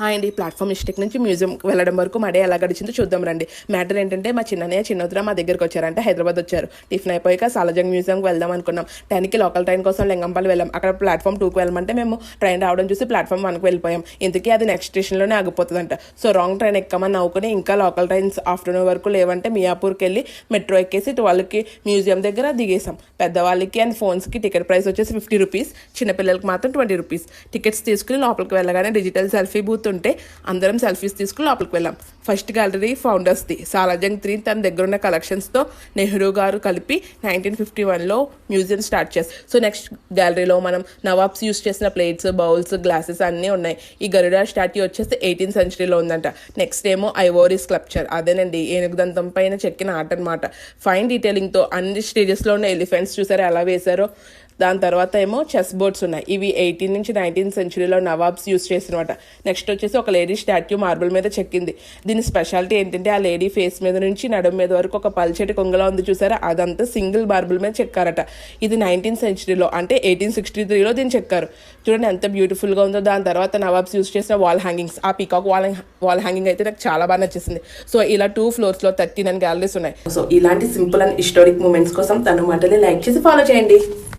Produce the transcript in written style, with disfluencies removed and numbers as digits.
Hi అండి. Platform mistake నుంచి మ్యూజియంకి వెళ్ళడం వరకు మా డే ఎలా గడిచిందో చూద్దాం రండి. మ్యాటర్ ఏంటంటే మా చిన్నయ్య చిన్నోద్ర మా దగ్గరికి వచ్చారంటే హైదరాబాద్ వచ్చారు. టిఫిన్ అయిపోయాక సాలార్జంగ్ మ్యూజియంకి వెళ్దాం అనుకున్నాం. 10కి లోకల్ ట్రైన్ కోసం లింగంపల్లి వెళ్ళాం. అక్కడ ప్లాట్ఫామ్ 2కి వెళ్ళమంటే మేము ట్రైన్ రావడం చూసి ప్లాట్ఫామ్ 1కి వెళ్ళిపోయాం. ఇంతకీ అది నెక్స్ట్ స్టేషన్లోనే ఆగిపోతుందంట. సో రాంగ్ ట్రైన్ ఎక్కమని నవ్వుకుని ఇంకా లోకల్ ట్రైన్స్ ఆఫ్టర్నూన్ వరకు లేవంటే మియాపూర్కి వెళ్ళి మెట్రో ఎక్కేసి 12కి మ్యూజియం దగ్గర దిగేసాం. పెద్దవాళ్ళకి అండ్ ఫోన్స్కి టికెట్ ప్రైస్ వచ్చేసి 50 రూపీస్, చిన్నపిల్లలకి మాత్రం 20 రూపీస్. టికెట్స్ తీసుకుని లోపలికి వెళ్ళగానే డిజిటల్ సెల్ఫీ బూత్ ఉంటే అందరం సెల్ఫీస్ తీసుకుని లోపలికి వెళ్ళాం. ఫస్ట్ గ్యాలరీ ఫౌండర్స్ది సాలార్జంగ్ 3 తన దగ్గర ఉన్న కలెక్షన్స్తో నెహ్రూ గారు కలిపి 1951లో మ్యూజియం స్టార్ట్ చేస్తారు. సో నెక్స్ట్ గ్యాలరీలో మనం నవాబ్స్ యూస్ చేసిన ప్లేట్స్, బౌల్స్, గ్లాసెస్ అన్నీ ఉన్నాయి. ఈ గరుడా స్టాట్యూ వచ్చేసి 18th సెంచరీలో ఉందంట. నెక్స్ట్ ఏమో ఐవోరీ స్కల్ప్చర్, అదేనండి ఏనుగు దంతం పైన చెక్కిన ఆర్ట్ అనమాట. ఫైన్ డీటెయిలింగ్తో అన్ని స్టేజెస్లో ఉన్న ఎలిఫెంట్స్ చూసారా ఎలా వేశారో. దాని తర్వాత ఏమో చెస్ బోర్డ్స్ ఉన్నాయి. ఇవి 18th నుంచి 19th సెంచరీలో నవాబ్స్ యూస్ చేసినమాట. నెక్స్ట్ వచ్చేసి ఒక లేడీ స్టాట్యూ మార్బుల్ మీద చెక్కింది. దీని స్పెషాలిటీ ఏంటంటే ఆ లేడీ ఫేస్ మీద నుంచి నడుము మీద వరకు ఒక పల్చటి కొంగలా ఉంది చూసారా, అదంతా సింగిల్ మార్బుల్ మీద చెక్కారట. ఇది 19th సెంచరీలో అంటే 1863లో దీన్ని చెక్కారు. చూడండి ఎంత బ్యూటిఫుల్గా ఉందో. దాని తర్వాత నవాబ్స్ యూస్ చేసిన వాల్ హ్యాంగింగ్స్, ఆ పీకాక్ వాల్ హ్యాంగింగ్ అయితే నాకు చాలా బాగా నచ్చేసింది. సో ఇలా 2 ఫ్లోర్స్లో 39 గ్యాలరీస్ ఉన్నాయి. సో ఇలాంటి సింపుల్ అండ్ హిస్టారిక్ మూమెంట్స్ కోసం తను మాటని లైక్ చేసి ఫాలో చేయండి.